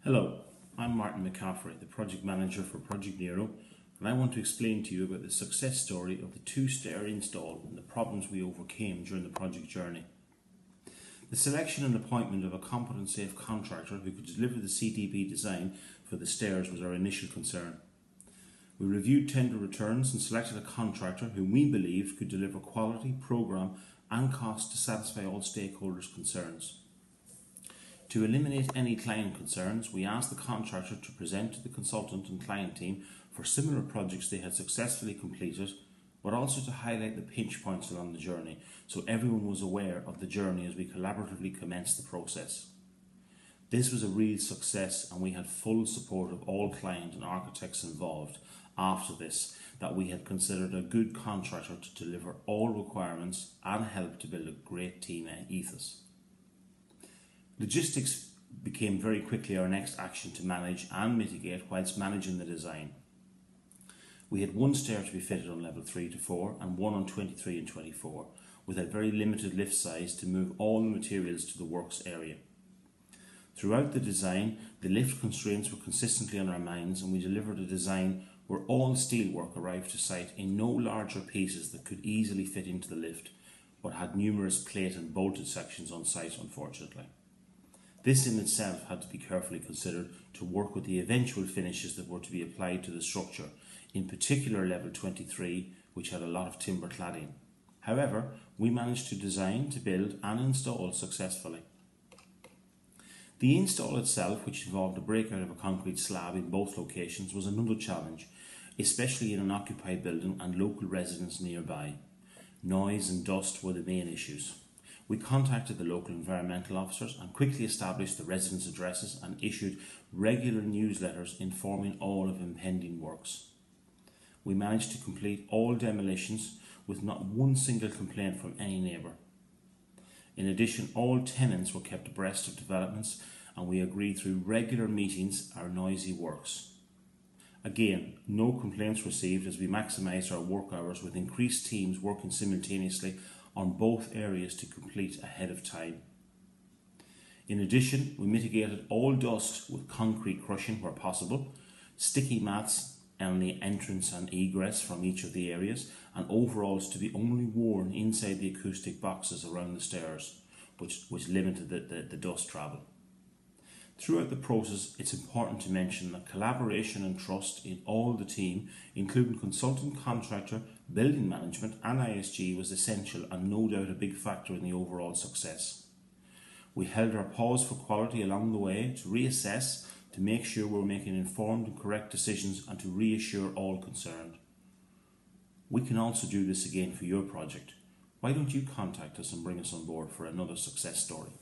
Hello, I'm Martin McCaffrey, the Project Manager for Project Nero, and I want to explain to you about the success story of the two-stair install and the problems we overcame during the project journey. The selection and appointment of a competent, safe contractor who could deliver the CTB design for the stairs was our initial concern. We reviewed tender returns and selected a contractor whom we believed could deliver quality, programme and cost to satisfy all stakeholders' concerns. To eliminate any client concerns, we asked the contractor to present to the consultant and client team for similar projects they had successfully completed, but also to highlight the pinch points along the journey so everyone was aware of the journey as we collaboratively commenced the process. This was a real success, and we had full support of all client and architects involved after this, that we had considered a good contractor to deliver all requirements and help to build a great team ethos. Logistics became very quickly our next action to manage and mitigate whilst managing the design. We had one stair to be fitted on level 3 to 4 and one on 23 and 24, with a very limited lift size to move all the materials to the works area. Throughout the design, the lift constraints were consistently on our minds, and we delivered a design where all steelwork arrived to site in no larger pieces that could easily fit into the lift, but had numerous plate and bolted sections on site, unfortunately. This in itself had to be carefully considered to work with the eventual finishes that were to be applied to the structure, in particular level 23, which had a lot of timber cladding. However, we managed to design, to build and install successfully. The install itself, which involved a breakout of a concrete slab in both locations, was another challenge, especially in an occupied building and local residents nearby. Noise and dust were the main issues. We contacted the local environmental officers and quickly established the residents' addresses and issued regular newsletters informing all of impending works. We managed to complete all demolitions with not one single complaint from any neighbour. In addition, all tenants were kept abreast of developments, and we agreed through regular meetings our noisy works. Again, no complaints received as we maximised our work hours with increased teams working simultaneously on both areas to complete ahead of time. In addition, we mitigated all dust with concrete crushing where possible, sticky mats on the entrance and egress from each of the areas, and overalls to be only worn inside the acoustic boxes around the stairs, which limited the dust travel. Throughout the process, it's important to mention that collaboration and trust in all the team, including consultant, contractor, building management and ISG, was essential and no doubt a big factor in the overall success. We held our pause for quality along the way to reassess, to make sure we're making informed and correct decisions, and to reassure all concerned. We can also do this again for your project. Why don't you contact us and bring us on board for another success story?